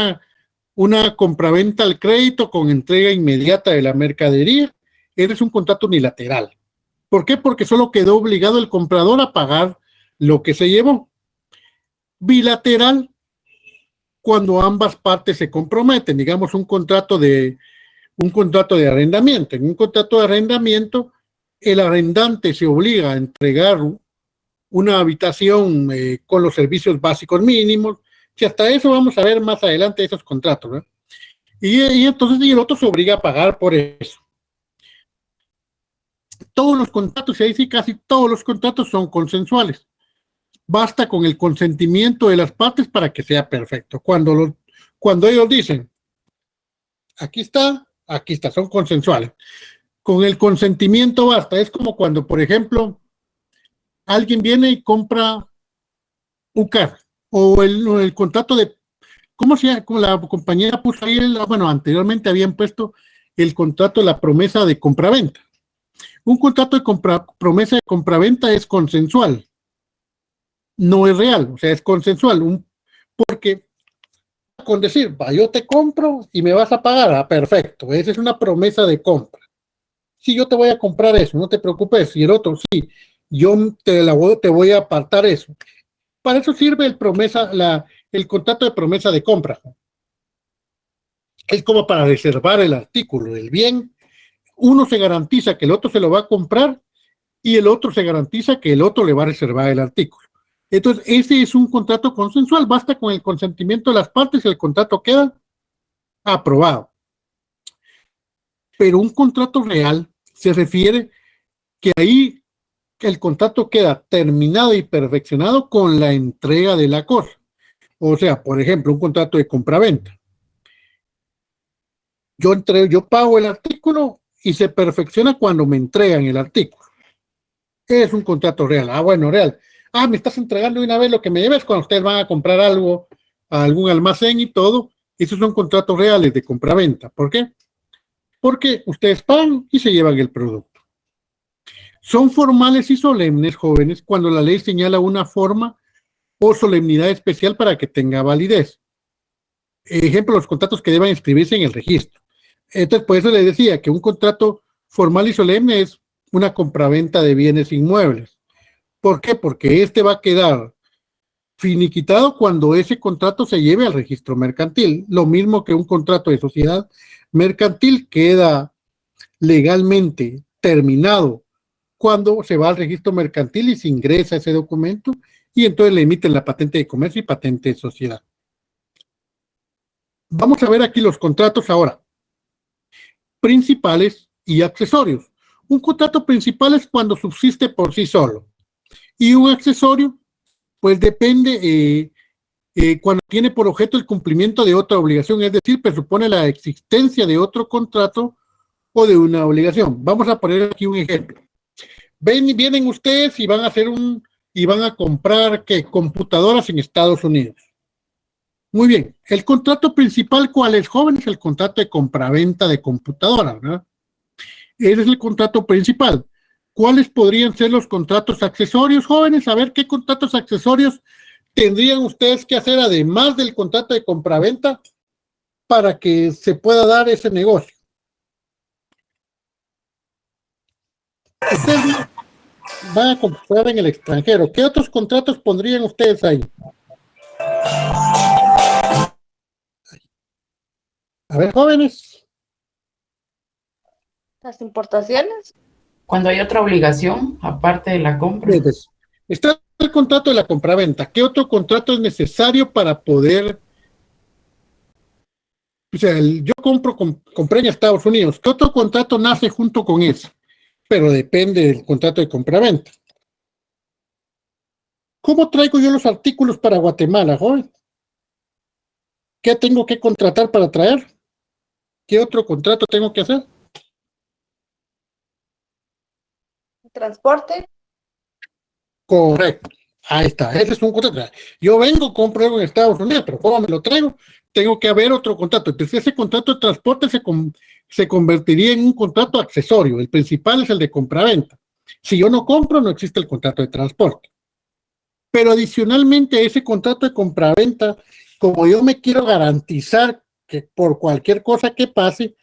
una compraventa al crédito con entrega inmediata de la mercadería. Ese es un contrato unilateral. ¿Por qué? Porque solo quedó obligado el comprador a pagar lo que se llevó. Bilateral, cuando ambas partes se comprometen, digamos un contrato de arrendamiento. En un contrato de arrendamiento, el arrendante se obliga a entregar una habitación con los servicios básicos mínimos. Si hasta eso vamos a ver más adelante esos contratos, ¿no? Y entonces el otro se obliga a pagar por eso. Todos los contratos, y ahí sí casi todos los contratos son consensuales. Basta con el consentimiento de las partes para que sea perfecto. Cuando ellos dicen, aquí está, son consensuales. Con el consentimiento basta. Es como cuando, por ejemplo, alguien viene y compra un carro o el contrato como la compañía puso ahí, bueno, anteriormente habían puesto el contrato, la promesa de compraventa. Un contrato de promesa de compraventa es consensual, no es real, o sea, es consensual, porque con decir, va, yo te compro y me vas a pagar, perfecto, esa es una promesa de compra. Sí, yo te voy a comprar eso, no te preocupes, y el otro, sí, yo te voy a apartar eso. Para eso sirve el contrato de promesa de compra. Es como para reservar el artículo del bien. Uno se garantiza que el otro se lo va a comprar y el otro se garantiza que el otro le va a reservar el artículo. Entonces, ese es un contrato consensual. Basta con el consentimiento de las partes y el contrato queda aprobado. Pero un contrato real se refiere que ahí el contrato queda terminado y perfeccionado con la entrega de la cosa. O sea, por ejemplo, un contrato de compraventa. Yo pago el artículo y se perfecciona cuando me entregan el artículo. Es un contrato real. Ah, bueno, real. Ah, me estás entregando de una vez lo que me debes cuando ustedes van a comprar algo a algún almacén y todo. Esos son contratos reales de compraventa. ¿Por qué? Porque ustedes pagan y se llevan el producto. Son formales y solemnes, jóvenes, cuando la ley señala una forma o solemnidad especial para que tenga validez. Ejemplo, los contratos que deban inscribirse en el registro. Entonces, por eso les decía que un contrato formal y solemne es una compraventa de bienes inmuebles. ¿Por qué? Porque este va a quedar finiquitado cuando ese contrato se lleve al registro mercantil. Lo mismo que un contrato de sociedad mercantil queda legalmente terminado cuando se va al registro mercantil y se ingresa ese documento y entonces le emiten la patente de comercio y patente de sociedad. Vamos a ver aquí los contratos ahora. Principales y accesorios. Un contrato principal es cuando subsiste por sí solo. Y un accesorio, pues depende cuando tiene por objeto el cumplimiento de otra obligación, es decir, presupone la existencia de otro contrato o de una obligación. Vamos a poner aquí un ejemplo. Vienen ustedes y van a comprar computadoras en Estados Unidos. Muy bien, el contrato principal, ¿cuál es, jóvenes? El contrato de compraventa de computadoras, ¿verdad? Ese es el contrato principal. ¿Cuáles podrían ser los contratos accesorios, jóvenes? A ver, ¿qué contratos accesorios tendrían ustedes que hacer además del contrato de compraventa para que se pueda dar ese negocio? Ustedes van a comprar en el extranjero. ¿Qué otros contratos pondrían ustedes ahí? A ver, jóvenes. Las importaciones. Cuando hay otra obligación, aparte de la compra. Entonces, está el contrato de la compraventa. ¿Qué otro contrato es necesario para poder? O sea, yo compré en Estados Unidos. ¿Qué otro contrato nace junto con ese? Pero depende del contrato de compraventa. ¿Cómo traigo yo los artículos para Guatemala, joven? ¿Qué tengo que contratar para traer? ¿Qué otro contrato tengo que hacer? Transporte. Correcto. Ahí está. Ese es un contrato. Yo vengo, compro algo en Estados Unidos, pero ¿cómo me lo traigo? Tengo que haber otro contrato. Entonces, ese contrato de transporte se convertiría en un contrato accesorio. El principal es el de compraventa. Si yo no compro, no existe el contrato de transporte. Pero adicionalmente, ese contrato de compraventa, como yo me quiero garantizar que por cualquier cosa que pase,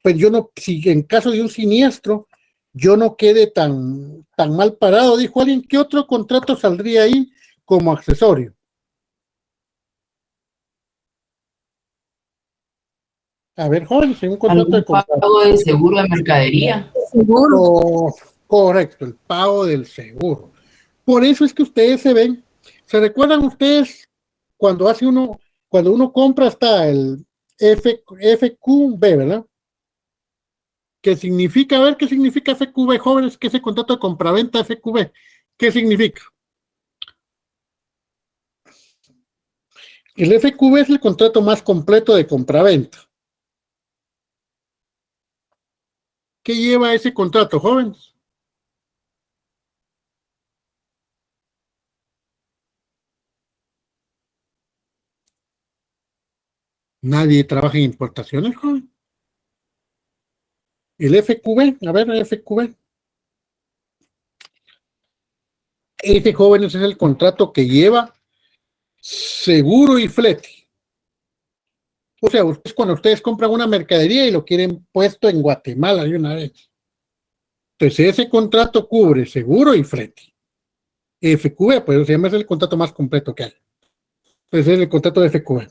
pues yo no, si en caso de un siniestro, yo no quede tan mal parado, dijo alguien, ¿qué otro contrato saldría ahí como accesorio? A ver, jóvenes, en un contrato de ¿Algún compraventa. pago de seguro de mercadería? Correcto, el pago del seguro. Por eso es que ustedes ¿se recuerdan ustedes cuando uno compra hasta el FQB, ¿verdad? ¿Qué significa? A ver, ¿qué significa FQB, jóvenes? ¿Qué es el contrato de compraventa FQB? ¿Qué significa? El FQB es el contrato más completo de compraventa. ¿Qué lleva ese contrato, jóvenes? Nadie trabaja en importaciones, joven. El FQB, a ver, el FQB. Ese, joven, ese es el contrato que lleva seguro y flete. O sea, cuando ustedes compran una mercadería y lo quieren puesto en Guatemala de una vez. Entonces, ese contrato cubre seguro y flete. FQB, pues se llama, es el contrato más completo que hay. Entonces, es el contrato de FQB.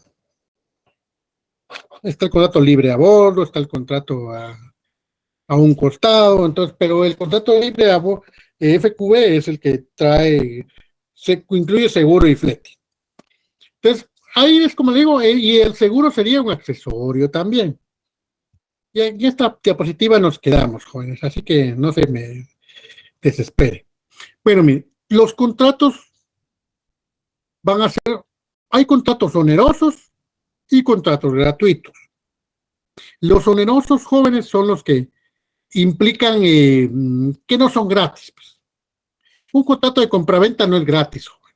Está el contrato libre a bordo, está el contrato a un costado, entonces, pero el contrato libre a bordo, FQB, es el que trae, incluye seguro y flete. Entonces, ahí es como le digo, y el seguro sería un accesorio también. Y en esta diapositiva nos quedamos, jóvenes, así que no se me desespere. Bueno, mire, los contratos van a ser, hay contratos onerosos y contratos gratuitos. Los onerosos, jóvenes, son los que implican que no son gratis. Pues. Un contrato de compraventa no es gratis, joven.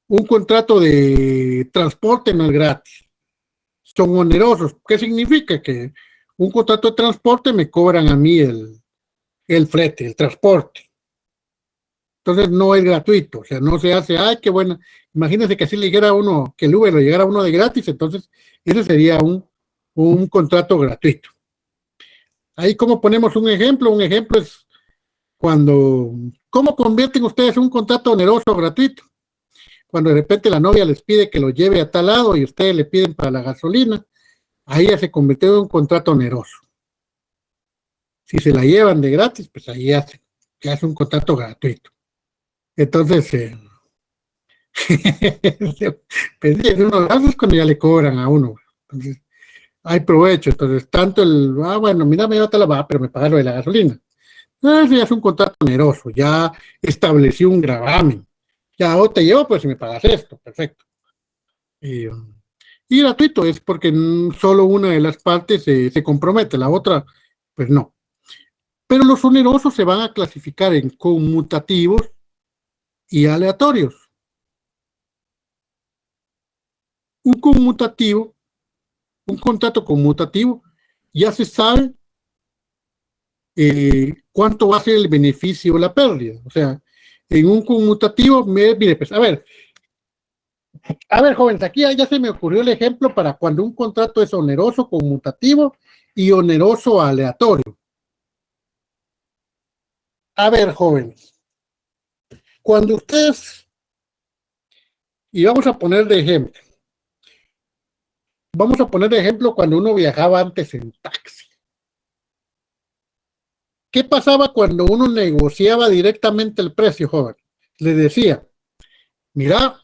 Un contrato de transporte no es gratis. Son onerosos. ¿Qué significa? Que un contrato de transporte me cobran a mí el flete, el transporte. Entonces no es gratuito, o sea, no se hace, ay, qué bueno. Imagínense que así le llegara uno, que el Uber le llegara a uno de gratis, entonces ese sería un contrato gratuito. Ahí, ¿cómo ponemos un ejemplo? Un ejemplo es ¿cómo convierten ustedes un contrato oneroso gratuito? Cuando de repente la novia les pide que lo lleve a tal lado y ustedes le piden para la gasolina, ahí ya se convirtió en un contrato oneroso. Si se la llevan de gratis, pues ahí ya hace un contrato gratuito. Entonces, pues, uno lo hace cuando ya le cobran a uno. Entonces, hay provecho. Entonces, tanto bueno, mira, me te la va, pero me paga lo de la gasolina. Eso ya es un contrato oneroso, ya establecí un gravamen. Ya te llevo, pues si me pagas esto, perfecto. Y gratuito es porque solo una de las partes se compromete, la otra, pues no. Pero los onerosos se van a clasificar en conmutativos y aleatorios. Un contrato conmutativo, ya se sabe cuánto va a ser el beneficio o la pérdida. O sea, en un conmutativo, mire, pues, a ver, jóvenes, aquí ya se me ocurrió el ejemplo para cuando un contrato es oneroso conmutativo y oneroso aleatorio. A ver, jóvenes, cuando ustedes, y vamos a poner de ejemplo cuando uno viajaba antes en taxi. ¿Qué pasaba cuando uno negociaba directamente el precio, joven? Le decía, mira,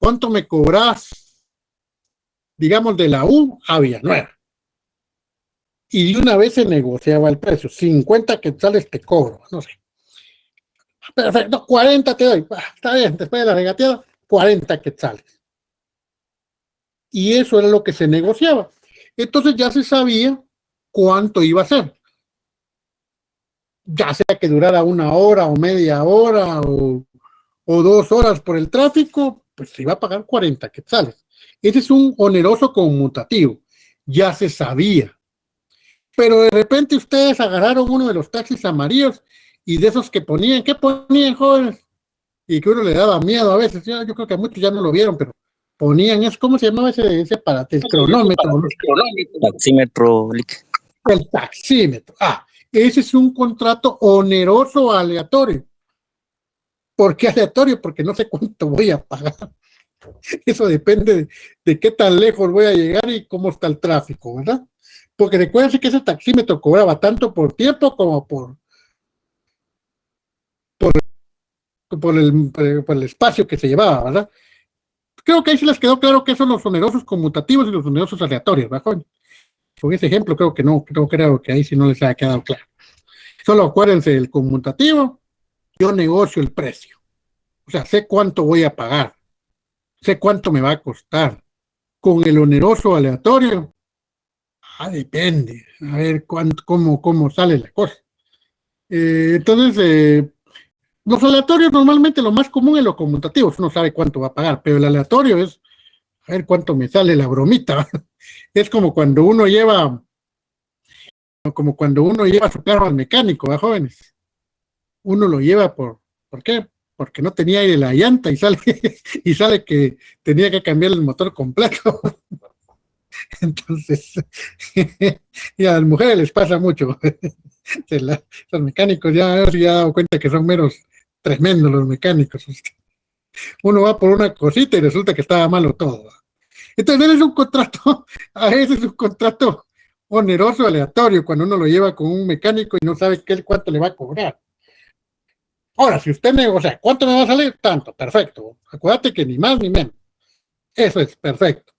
¿cuánto me cobras, digamos, de la U a Villanueva? Y de una vez se negociaba el precio, 50 quetzales te cobro, no sé. Perfecto, 40 te doy, está bien, después de la regateada, 40 quetzales. Y eso era lo que se negociaba. Entonces ya se sabía cuánto iba a ser. Ya sea que durara 1 hora o media hora o 2 horas por el tráfico, pues se iba a pagar 40 quetzales. Ese es un oneroso conmutativo. Ya se sabía. Pero de repente ustedes agarraron uno de los taxis amarillos y de esos que ponían, ¿qué ponían, jóvenes? Y que uno le daba miedo a veces. Yo creo que a muchos ya no lo vieron, pero ponían, ¿cómo se llamaba ese aparato? El cronómetro. Taxímetro. El taxímetro. Ese es un contrato oneroso aleatorio. ¿Por qué aleatorio? Porque no sé cuánto voy a pagar. Eso depende de qué tan lejos voy a llegar y cómo está el tráfico, ¿verdad? Porque recuérdense que ese taxímetro cobraba tanto por tiempo como por el espacio que se llevaba, ¿verdad? Creo que ahí sí les quedó claro que son los onerosos conmutativos y los onerosos aleatorios, ¿verdad? Con ese ejemplo creo que no, creo que ahí sí no les haya quedado claro. Solo acuérdense del conmutativo, yo negocio el precio. O sea, sé cuánto voy a pagar, sé cuánto me va a costar. Con el oneroso aleatorio, depende, a ver cómo sale la cosa. Entonces, los aleatorios normalmente lo más común es los conmutativos, uno sabe cuánto va a pagar, pero el aleatorio es A ver cuánto me sale la bromita. Es como cuando uno lleva su carro al mecánico, ¿verdad, jóvenes? Uno lo lleva ¿por qué? Porque no tenía aire la llanta y sale que tenía que cambiar el motor completo. Entonces, y a las mujeres les pasa mucho. Los mecánicos ya se han dado cuenta que son meros tremendos los mecánicos. Uno va por una cosita y resulta que estaba malo todo. Entonces, a veces es un contrato oneroso, aleatorio, cuando uno lo lleva con un mecánico y no sabe cuánto le va a cobrar. Ahora, si usted negocia, ¿cuánto me va a salir? Tanto, perfecto. Acuérdate que ni más ni menos. Eso es perfecto.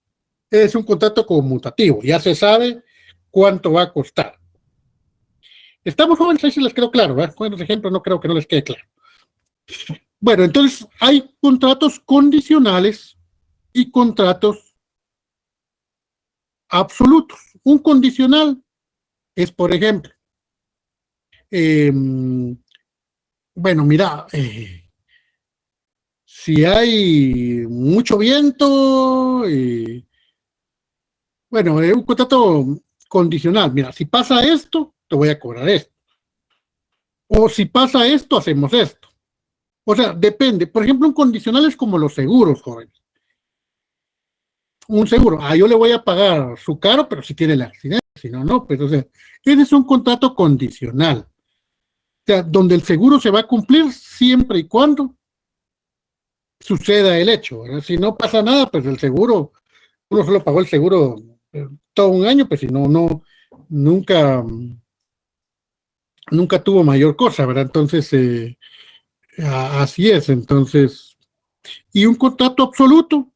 Es un contrato conmutativo, ya se sabe cuánto va a costar. Estamos jóvenes, ahí se les quedó claro, ¿verdad? Con los ejemplos no creo que no les quede claro. Bueno, entonces hay contratos condicionales y contratos absolutos. Un condicional es, por ejemplo, bueno, mira, si hay mucho viento, bueno, es un contrato condicional. Mira, si pasa esto, te voy a cobrar esto. O si pasa esto, hacemos esto. O sea, depende. Por ejemplo, un condicional es como los seguros, jóvenes. Un seguro, yo le voy a pagar su caro, pero si tiene el accidente, si no, no. Pues, o sea, ese es un contrato condicional. O sea, donde el seguro se va a cumplir siempre y cuando suceda el hecho, ¿verdad? Si no pasa nada, pues el seguro, uno solo pagó el seguro todo un año, pues si no, nunca tuvo mayor cosa, ¿verdad? Entonces, así es. Entonces, y un contrato absoluto,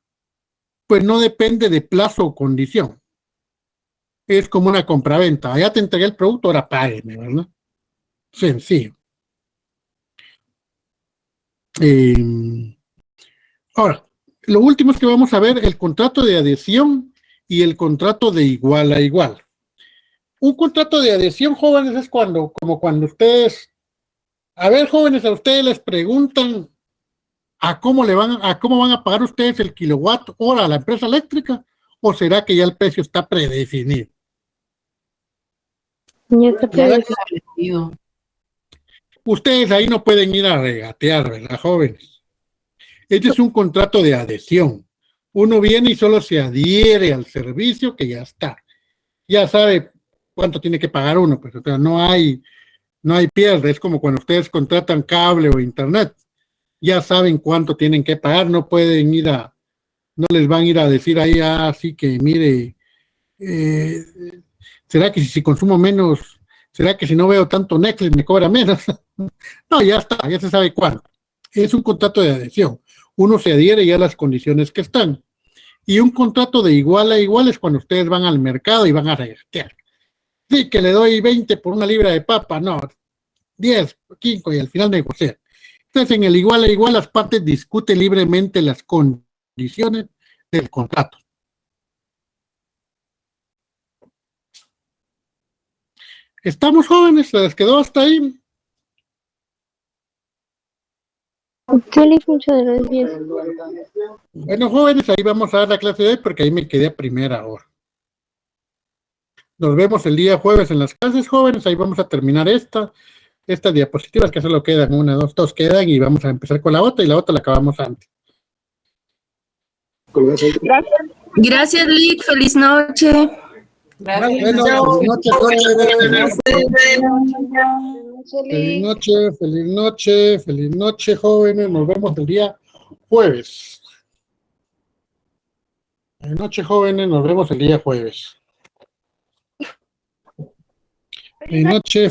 pues no depende de plazo o condición. Es como una compraventa. Ya te entregué el producto, ahora págueme, ¿verdad? Sencillo. Ahora, lo último es que vamos a ver el contrato de adhesión y el contrato de igual a igual. Un contrato de adhesión, jóvenes, es como cuando ustedes, a ver, jóvenes, a ustedes les preguntan cómo van a pagar ustedes el kilowatt hora a la empresa eléctrica, o será que ya el precio está predefinido. Ustedes ahí no pueden ir a regatear, ¿verdad, jóvenes? Este es un contrato de adhesión. Uno viene y solo se adhiere al servicio que ya está. Ya sabe cuánto tiene que pagar uno, pues, o sea, no hay pierde. Es como cuando ustedes contratan cable o internet. Ya saben cuánto tienen que pagar, no les van a ir a decir ahí, así que mire, ¿será que si consumo menos, será que si no veo tanto Netflix me cobra menos? No, ya está, ya se sabe cuánto. Es un contrato de adhesión. Uno se adhiere ya a las condiciones que están. Y un contrato de igual a igual es cuando ustedes van al mercado y van a regatear. Sí, que le doy 20 por una libra de papa, no, 10, 5 y al final negociar. Entonces, en el igual a igual, las partes discuten libremente las condiciones del contrato. ¿Estamos jóvenes? ¿Se les quedó hasta ahí? Feliz, muchas gracias. Bueno, jóvenes, ahí vamos a dar la clase de hoy porque ahí me quedé a primera hora. Nos vemos el día jueves en las clases, jóvenes. Ahí vamos a terminar estas diapositivas que solo quedan, 1, 2, 2 quedan y vamos a empezar con la otra y la otra la acabamos antes. Gracias, Lick. Feliz noche. Gracias. Bueno, feliz noche, jóvenes. Feliz noche, jóvenes. Nos vemos el día jueves. Feliz noche, jóvenes. Nos vemos el día jueves. Feliz noche.